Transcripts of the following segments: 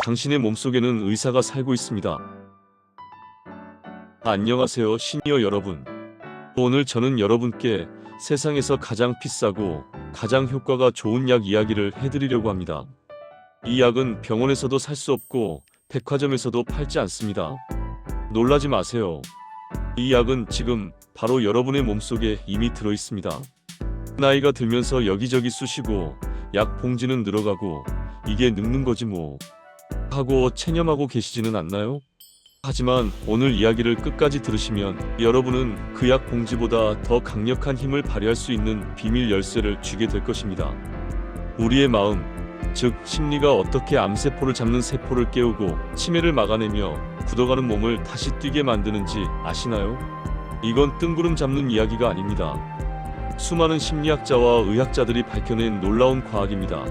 당신의 몸속에는 의사가 살고 있습니다. 안녕하세요, 시니어 여러분. 오늘 저는 여러분께 세상에서 가장 비싸고 가장 효과가 좋은 약 이야기를 해드리려고 합니다. 이 약은 병원에서도 살 수 없고 백화점에서도 팔지 않습니다. 놀라지 마세요. 이 약은 지금 바로 여러분의 몸속에 이미 들어있습니다. 나이가 들면서 여기저기 쑤시고 약 봉지는 늘어가고 이게 늙는 거지 뭐 하고 체념하고 계시지는 않나요? 하지만 오늘 이야기를 끝까지 들으시면 여러분은 그 약 봉지보다 더 강력한 힘을 발휘할 수 있는 비밀 열쇠를 쥐게 될 것입니다. 우리의 마음, 즉 심리가 어떻게 암세포를 잡는 세포를 깨우고 치매를 막아내며 굳어가는 몸을 다시 뛰게 만드는지 아시나요? 이건 뜬구름 잡는 이야기가 아닙니다. 수많은 심리학자와 의학자들이 밝혀낸 놀라운 과학입니다.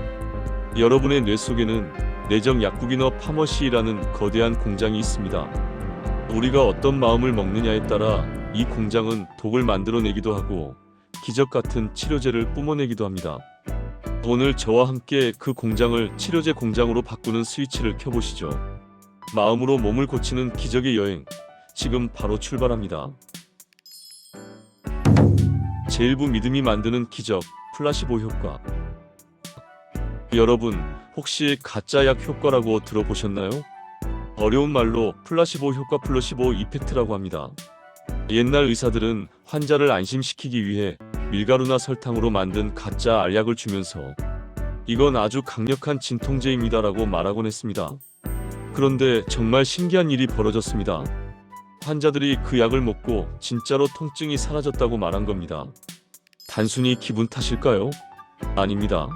여러분의 뇌 속에는 내적 약국이너 파머시라는 거대한 공장이 있습니다. 우리가 어떤 마음을 먹느냐에 따라 이 공장은 독을 만들어내기도 하고 기적 같은 치료제를 뿜어내기도 합니다. 오늘 저와 함께 그 공장을 치료제 공장으로 바꾸는 스위치를 켜보시죠. 마음으로 몸을 고치는 기적의 여행, 지금 바로 출발합니다. 제1부 믿음이 만드는 기적, 플라시보 효과. 여러분, 혹시 가짜 약 효과라고 들어보셨나요? 어려운 말로 플라시보 효과, 플라시보 이펙트라고 합니다. 옛날 의사들은 환자를 안심시키기 위해 밀가루나 설탕으로 만든 가짜 알약을 주면서 이건 아주 강력한 진통제입니다라고 말하곤 했습니다. 그런데 정말 신기한 일이 벌어졌습니다. 환자들이 그 약을 먹고 진짜로 통증이 사라졌다고 말한 겁니다. 단순히 기분 탓일까요? 아닙니다.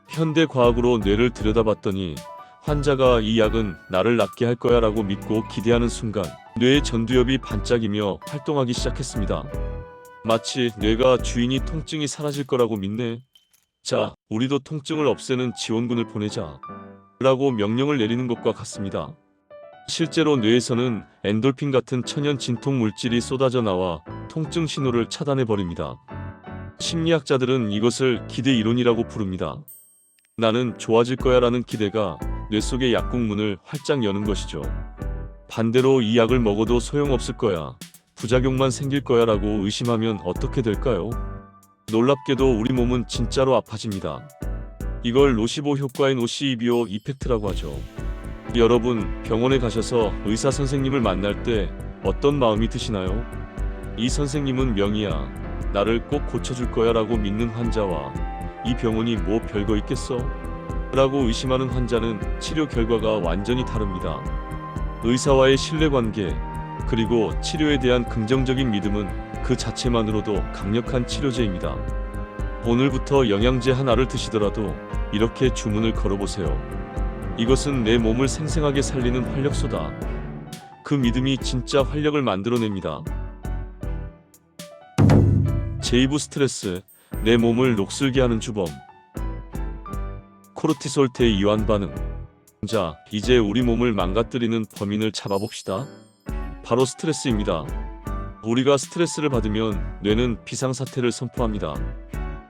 현대 과학으로 뇌를 들여다봤더니 환자가 이 약은 나를 낫게 할 거야 라고 믿고 기대하는 순간 뇌의 전두엽이 반짝이며 활동하기 시작했습니다. 마치 뇌가 주인이 통증이 사라질 거라고 믿네. 자, 우리도 통증을 없애는 지원군을 보내자 라고 명령을 내리는 것과 같습니다. 실제로 뇌에서는 엔돌핀 같은 천연 진통 물질이 쏟아져 나와 통증 신호를 차단해버립니다. 심리학자들은 이것을 기대 이론이라고 부릅니다. 나는 좋아질 거야 라는 기대가 뇌 속의 약국 문을 활짝 여는 것이죠. 반대로 이 약을 먹어도 소용없을 거야, 부작용만 생길 거야 라고 의심하면 어떻게 될까요? 놀랍게도 우리 몸은 진짜로 아파집니다. 이걸 노시보 효과의 노시비오 이펙트라고 하죠. 여러분, 병원에 가셔서 의사 선생님을 만날 때 어떤 마음이 드시나요? 이 선생님은 명의야, 나를 꼭 고쳐줄 거야 라고 믿는 환자와 이 병원이 뭐 별거 있겠어? 라고 의심하는 환자는 치료 결과가 완전히 다릅니다. 의사와의 신뢰관계, 그리고 치료에 대한 긍정적인 믿음은 그 자체만으로도 강력한 치료제입니다. 오늘부터 영양제 하나를 드시더라도 이렇게 주문을 걸어보세요. 이것은 내 몸을 생생하게 살리는 활력소다. 그 믿음이 진짜 활력을 만들어냅니다. 제2부 스트레스, 내 몸을 녹슬게 하는 주범. 코르티솔 대이완 반응. 자, 이제 우리 몸을 망가뜨리는 범인을 잡아봅시다. 바로 스트레스입니다. 우리가 스트레스를 받으면 뇌는 비상사태를 선포합니다.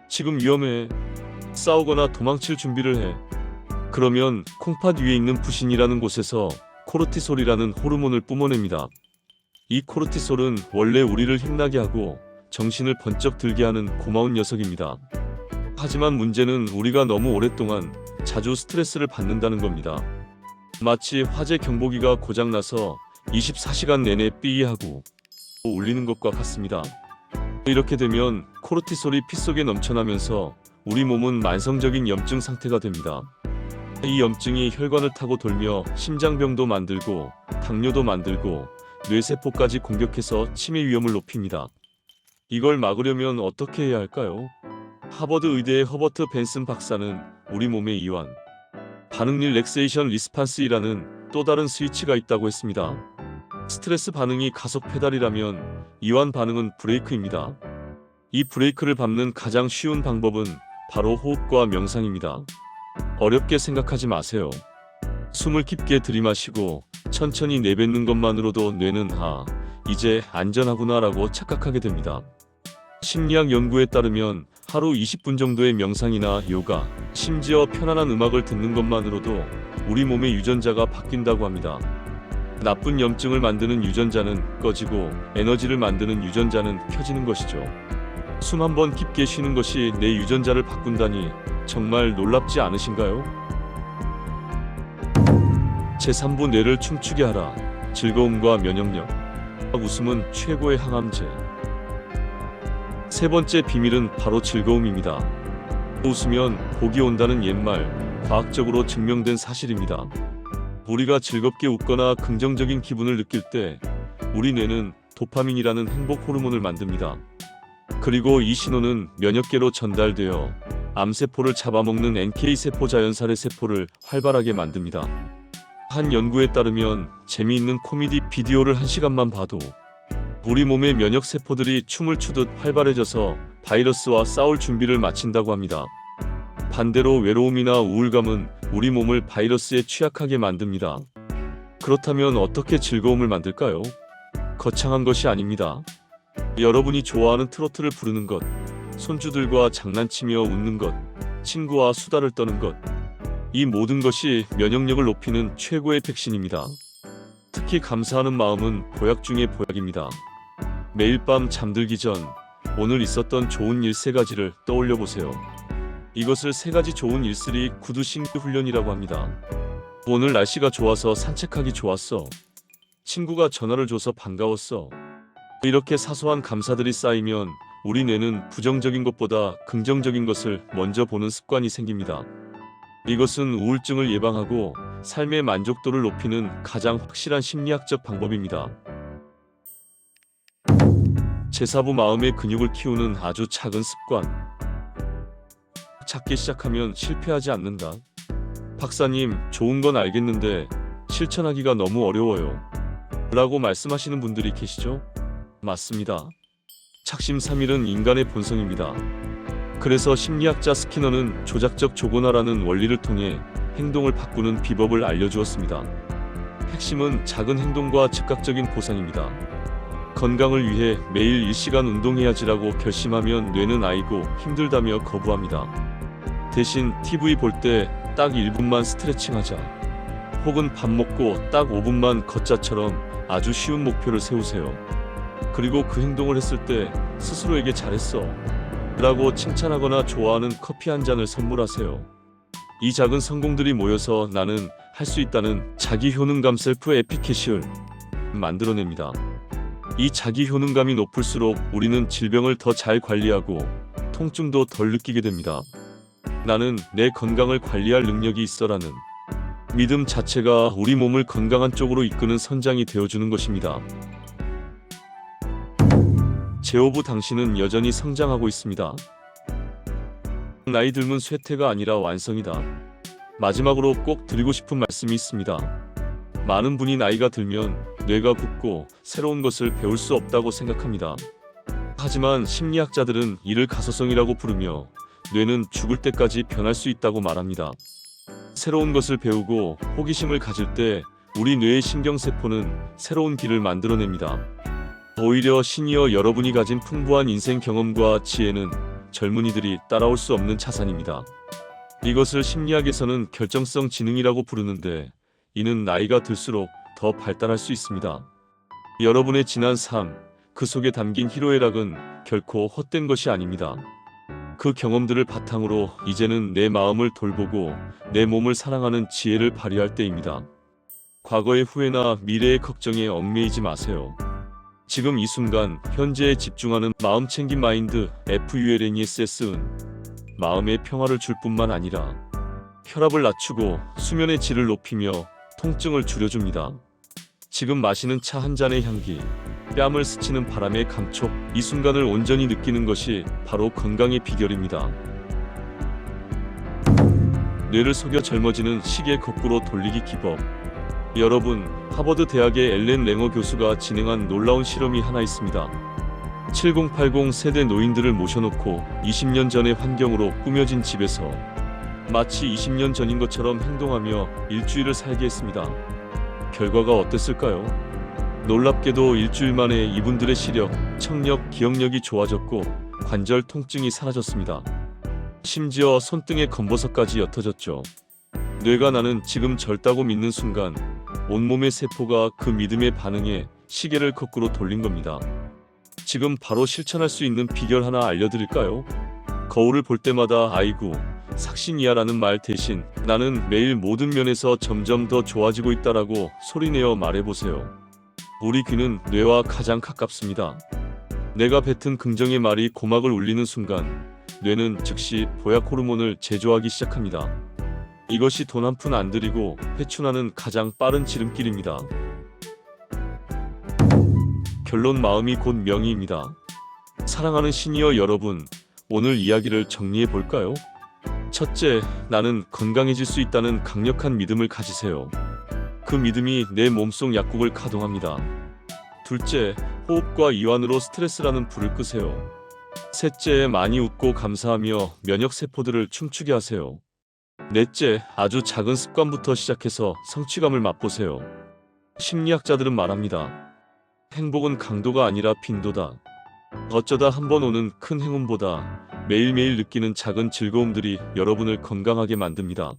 지금 위험해. 싸우거나 도망칠 준비를 해. 그러면 콩팥 위에 있는 부신이라는 곳에서 코르티솔이라는 호르몬을 뿜어냅니다. 이 코르티솔은 원래 우리를 힘나게 하고 정신을 번쩍 들게 하는 고마운 녀석입니다. 하지만 문제는 우리가 너무 오랫동안 자주 스트레스를 받는다는 겁니다. 마치 화재 경보기가 고장나서 24시간 내내 삐하고 울리는 것과 같습니다. 이렇게 되면 코르티솔이 피 속에 넘쳐나면서 우리 몸은 만성적인 염증 상태가 됩니다. 이 염증이 혈관을 타고 돌며 심장병도 만들고 당뇨도 만들고 뇌세포까지 공격해서 치매 위험을 높입니다. 이걸 막으려면 어떻게 해야 할까요? 하버드 의대의 허버트 벤슨 박사는 우리 몸의 이완, 반응 릴렉세이션 리스판스이라는 또 다른 스위치가 있다고 했습니다. 스트레스 반응이 가속 페달이라면 이완 반응은 브레이크입니다. 이 브레이크를 밟는 가장 쉬운 방법은 바로 호흡과 명상입니다. 어렵게 생각하지 마세요. 숨을 깊게 들이마시고 천천히 내뱉는 것만으로도 뇌는 이제 안전하구나 라고 착각하게 됩니다. 심리학 연구에 따르면 하루 20분 정도의 명상이나 요가, 심지어 편안한 음악을 듣는 것만으로도 우리 몸의 유전자가 바뀐다고 합니다. 나쁜 염증을 만드는 유전자는 꺼지고 에너지를 만드는 유전자는 켜지는 것이죠. 숨 한 번 깊게 쉬는 것이 내 유전자를 바꾼다니 정말 놀랍지 않으신가요? 제3부 뇌를 춤추게 하라. 즐거움과 면역력. 웃음은 최고의 항암제. 세 번째 비밀은 바로 즐거움입니다. 웃으면 복이 온다는 옛말, 과학적으로 증명된 사실입니다. 우리가 즐겁게 웃거나 긍정적인 기분을 느낄 때 우리 뇌는 도파민이라는 행복 호르몬을 만듭니다. 그리고 이 신호는 면역계로 전달되어 암세포를 잡아먹는 NK세포 자연살의 세포를 활발하게 만듭니다. 한 연구에 따르면 재미있는 코미디 비디오를 1시간만 봐도 우리 몸의 면역세포들이 춤을 추듯 활발해져서 바이러스와 싸울 준비를 마친다고 합니다. 반대로 외로움이나 우울감은 우리 몸을 바이러스에 취약하게 만듭니다. 그렇다면 어떻게 즐거움을 만들까요? 거창한 것이 아닙니다. 여러분이 좋아하는 트로트를 부르는 것, 손주들과 장난치며 웃는 것, 친구와 수다를 떠는 것, 이 모든 것이 면역력을 높이는 최고의 백신입니다. 특히 감사하는 마음은 보약 중의 보약입니다. 매일 밤 잠들기 전 오늘 있었던 좋은 일 3가지를 떠올려 보세요. 이것을 3가지 좋은 일들이 구두 신기 훈련이라고 합니다. 오늘 날씨가 좋아서 산책하기 좋았어. 친구가 전화를 줘서 반가웠어. 이렇게 사소한 감사들이 쌓이면 우리 뇌는 부정적인 것보다 긍정적인 것을 먼저 보는 습관이 생깁니다. 이것은 우울증을 예방하고 삶의 만족도를 높이는 가장 확실한 심리학적 방법입니다. 제4부 마음의 근육을 키우는 아주 작은 습관. 작게 시작하면 실패하지 않는다. 박사님, 좋은 건 알겠는데 실천하기가 너무 어려워요. 라고 말씀하시는 분들이 계시죠? 맞습니다. 착심삼일은 인간의 본성입니다. 그래서 심리학자 스키너는 조작적 조건화라는 원리를 통해 행동을 바꾸는 비법을 알려주었습니다. 핵심은 작은 행동과 즉각적인 보상입니다. 건강을 위해 매일 1시간 운동해야지라고 결심하면 뇌는 아이고 힘들다며 거부합니다. 대신 TV 볼 때 딱 1분만 스트레칭하자. 혹은 밥 먹고 딱 5분만 걷자처럼 아주 쉬운 목표를 세우세요. 그리고 그 행동을 했을 때 스스로에게 잘했어 라고 칭찬하거나 좋아하는 커피 한 잔을 선물하세요. 이 작은 성공들이 모여서 나는 할 수 있다는 자기 효능감 셀프 에피케시를 만들어냅니다. 이 자기 효능감이 높을수록 우리는 질병을 더 잘 관리하고 통증도 덜 느끼게 됩니다. 나는 내 건강을 관리할 능력이 있어라는 믿음 자체가 우리 몸을 건강한 쪽으로 이끄는 선장이 되어주는 것입니다. 제5부 당신은 여전히 성장하고 있습니다. 나이 들면 쇠퇴가 아니라 완성이다. 마지막으로 꼭 드리고 싶은 말씀이 있습니다. 많은 분이 나이가 들면 뇌가 굳고 새로운 것을 배울 수 없다고 생각합니다. 하지만 심리학자들은 이를 가소성이라고 부르며 뇌는 죽을 때까지 변할 수 있다고 말합니다. 새로운 것을 배우고 호기심을 가질 때 우리 뇌의 신경세포는 새로운 길을 만들어냅니다. 오히려 시니어 여러분이 가진 풍부한 인생 경험과 지혜는 젊은이들이 따라올 수 없는 자산입니다. 이것을 심리학에서는 결정성 지능이라고 부르는데 이는 나이가 들수록 더 발달할 수 있습니다. 여러분의 지난 삶, 그 속에 담긴 희로애락은 결코 헛된 것이 아닙니다. 그 경험들을 바탕으로 이제는 내 마음을 돌보고 내 몸을 사랑하는 지혜를 발휘할 때입니다. 과거의 후회나 미래의 걱정에 얽매이지 마세요. 지금 이 순간 현재에 집중하는 마음챙김 마인드 FULNESS은 마음의 평화를 줄 뿐만 아니라 혈압을 낮추고 수면의 질을 높이며 통증을 줄여줍니다. 지금 마시는 차 한 잔의 향기, 뺨을 스치는 바람의 감촉, 이 순간을 온전히 느끼는 것이 바로 건강의 비결입니다. 뇌를 속여 젊어지는 시계 거꾸로 돌리기 기법. 여러분, 하버드 대학의 엘렌 랭어 교수가 진행한 놀라운 실험이 하나 있습니다. 7080 세대 노인들을 모셔놓고 20년 전의 환경으로 꾸며진 집에서 마치 20년 전인 것처럼 행동하며 일주일을 살게 했습니다. 결과가 어땠을까요? 놀랍게도 일주일 만에 이분들의 시력, 청력, 기억력이 좋아졌고 관절 통증이 사라졌습니다. 심지어 손등의 검버섯까지 옅어졌죠. 뇌가 나는 지금 절다고 믿는 순간 온몸의 세포가 그 믿음에 반응해 시계를 거꾸로 돌린 겁니다. 지금 바로 실천할 수 있는 비결 하나 알려드릴까요? 거울을 볼 때마다 아이고 삭신이야라는 말 대신 나는 매일 모든 면에서 점점 더 좋아지고 있다라고 소리내어 말해보세요. 우리 귀는 뇌와 가장 가깝습니다. 내가 뱉은 긍정의 말이 고막을 울리는 순간 뇌는 즉시 보약 호르몬을 제조하기 시작합니다. 이것이 돈 한 푼 안 들이고 회춘하는 가장 빠른 지름길입니다. 결론 마음이 곧 명의입니다. 사랑하는 시니어 여러분, 오늘 이야기를 정리해 볼까요? 첫째, 나는 건강해질 수 있다는 강력한 믿음을 가지세요. 그 믿음이 내 몸속 약국을 가동합니다. 둘째, 호흡과 이완으로 스트레스라는 불을 끄세요. 셋째, 많이 웃고 감사하며 면역 세포들을 춤추게 하세요. 넷째, 아주 작은 습관부터 시작해서 성취감을 맛보세요. 심리학자들은 말합니다. 행복은 강도가 아니라 빈도다. 어쩌다 한번 오는 큰 행운보다 매일매일 느끼는 작은 즐거움들이 여러분을 건강하게 만듭니다.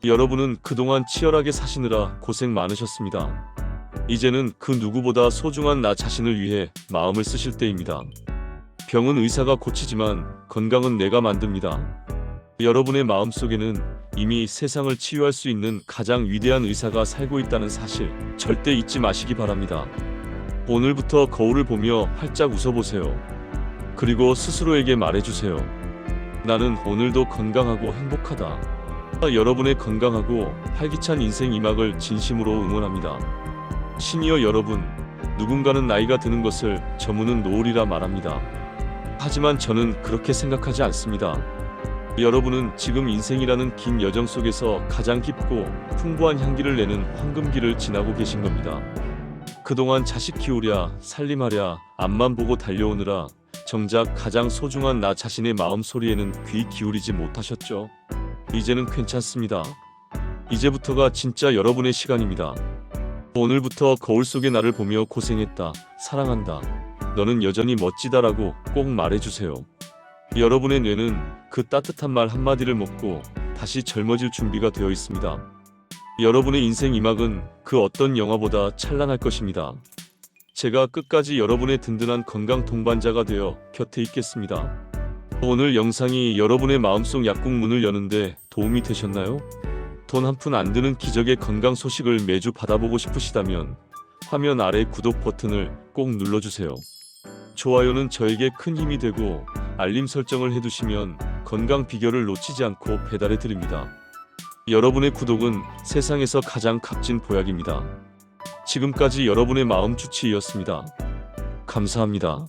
여러분은 그동안 치열하게 사시느라 고생 많으셨습니다. 이제는 그 누구보다 소중한 나 자신을 위해 마음을 쓰실 때입니다. 병은 의사가 고치지만 건강은 내가 만듭니다. 여러분의 마음속에는 이미 세상을 치유할 수 있는 가장 위대한 의사가 살고 있다는 사실 절대 잊지 마시기 바랍니다. 오늘부터 거울을 보며 활짝 웃어보세요. 그리고 스스로에게 말해주세요. 나는 오늘도 건강하고 행복하다. 여러분의 건강하고 활기찬 인생 이막을 진심으로 응원합니다. 시니어 여러분, 누군가는 나이가 드는 것을 저무는 노을이라 말합니다. 하지만 저는 그렇게 생각하지 않습니다. 여러분은 지금 인생이라는 긴 여정 속에서 가장 깊고 풍부한 향기를 내는 황금기를 지나고 계신 겁니다. 그동안 자식 키우랴, 살림하랴, 앞만 보고 달려오느라 정작 가장 소중한 나 자신의 마음 소리에는 귀 기울이지 못하셨죠? 이제는 괜찮습니다. 이제부터가 진짜 여러분의 시간입니다. 오늘부터 거울 속의 나를 보며 고생했다, 사랑한다, 너는 여전히 멋지다라고 꼭 말해주세요. 여러분의 뇌는 그 따뜻한 말 한마디를 먹고 다시 젊어질 준비가 되어 있습니다. 여러분의 인생 이막은 그 어떤 영화보다 찬란할 것입니다. 제가 끝까지 여러분의 든든한 건강 동반자가 되어 곁에 있겠습니다. 오늘 영상이 여러분의 마음속 약국 문을 여는데 도움이 되셨나요? 돈 한 푼 안 드는 기적의 건강 소식을 매주 받아보고 싶으시다면 화면 아래 구독 버튼을 꼭 눌러주세요. 좋아요는 저에게 큰 힘이 되고 알림 설정을 해두시면 건강 비결을 놓치지 않고 배달해 드립니다. 여러분의 구독은 세상에서 가장 값진 보약입니다. 지금까지 여러분의 마음 주치의였습니다. 감사합니다.